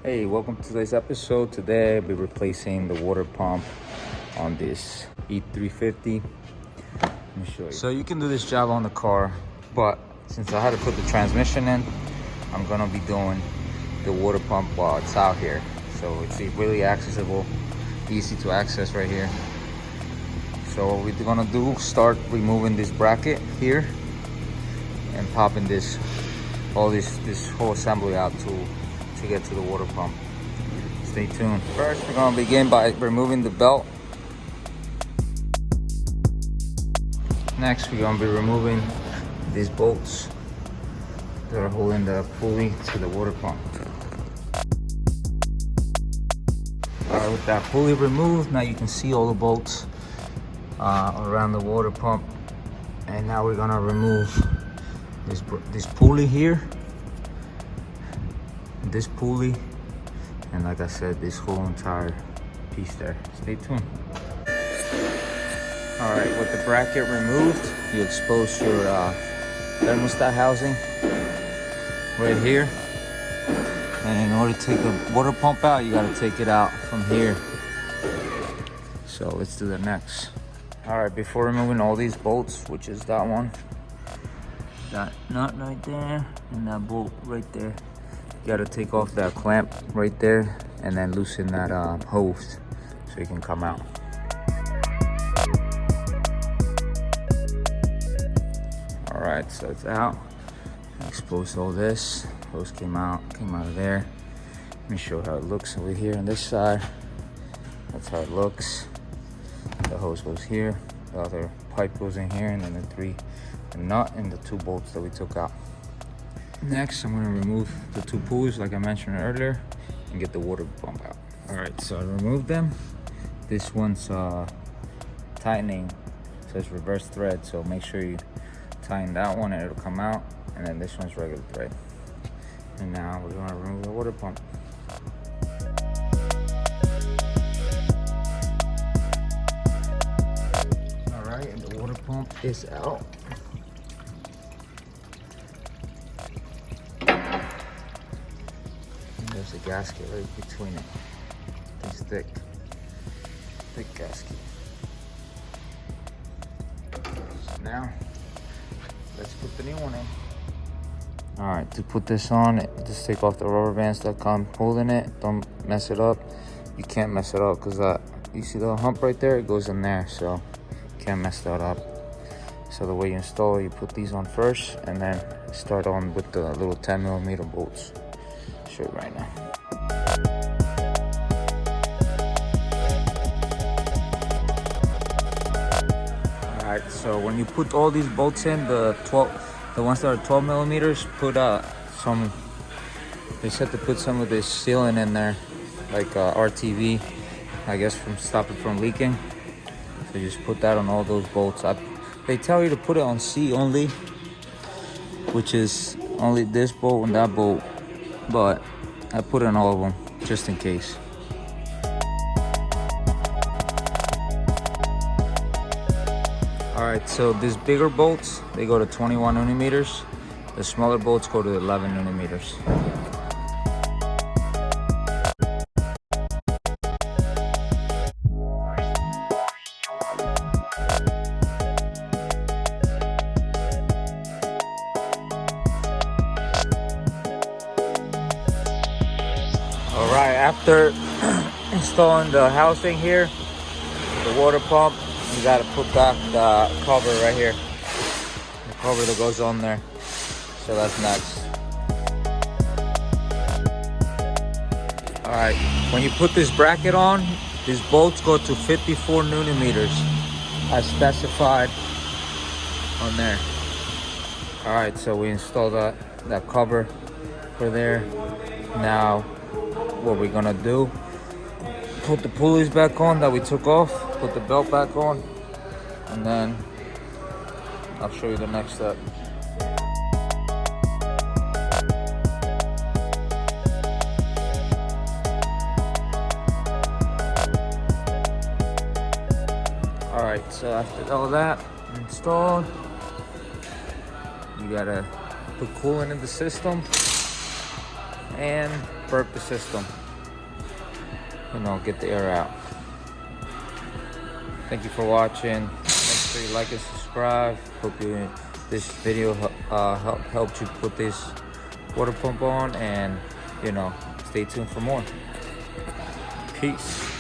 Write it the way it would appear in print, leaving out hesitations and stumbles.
Hey, welcome to today's episode. Today I'll be replacing the water pump on this E350. Let me show you. So you can do this job on the car, but since I had to put the transmission in, I'm gonna be doing the water pump while it's out here. So it's really accessible, easy to access right here. So what we're gonna do, start removing this bracket here and popping this whole assembly out to get to the water pump. Stay tuned. First, we're gonna begin by removing the belt. Next, we're gonna be removing these bolts that are holding the pulley to the water pump. Alright, with that pulley removed, now you can see all the bolts around the water pump. And now we're gonna remove this pulley here, this pulley, and like I said, this whole entire piece there. Stay tuned. All right, with the bracket removed, you expose your thermostat housing right here. And in order to take the water pump out, you gotta take it out from here. So let's do the next. All right, before removing all these bolts, which is that one, that nut right there, and that bolt right there, you gotta take off that clamp right there and then loosen that hose so it can come out. All right, so it's out. Exposed all this. Hose came out of there. Let me show how it looks over here on this side. That's how it looks. The hose goes here, the other pipe goes in here, and then the nut and the two bolts that we took out. Next, I'm going to remove the two pulleys like I mentioned earlier and get the water pump out. All right, so I removed them. This one's tightening, so it's reverse thread, so make sure you tighten that one and it'll come out. And then this one's regular thread. And now we're going to remove the water pump. All right, and the water pump is out. There's a gasket right between it. It's thick gasket. So now, let's put the new one in. All right, to put this on, just take off the rubber bands that come holding it. Don't mess it up. You can't mess it up because you see the hump right there? It goes in there, so you can't mess that up. So the way you install it, you put these on first and then start on with the little 10mm bolts. Show it right now. All right, so when you put all these bolts in, the ones that are 12mm, put they said to put some of this sealant in there, like RTV, I guess, from stop it from leaking. So you just put that on all those bolts. They tell you to put it on C only, which is only this bolt and that bolt, but I put it on all of them just in case. All right, so these bigger bolts, they go to 21mm. The smaller bolts go to 11mm. All right, after installing the housing here, the water pump, you gotta put back the cover right here. The cover that goes on there. So that's next. All right, when you put this bracket on, these bolts go to 54mm as specified on there. All right, so we installed that cover for there. Now, what we're gonna do, put the pulleys back on that we took off, put the belt back on, and then I'll show you the next step. All right, so after all that installed, you gotta put coolant in the system and burp the system. You know, get the air out. Thank you for watching. Make sure you like and subscribe. Hope this video helped you put this water pump on, and you know, stay tuned for more. Peace.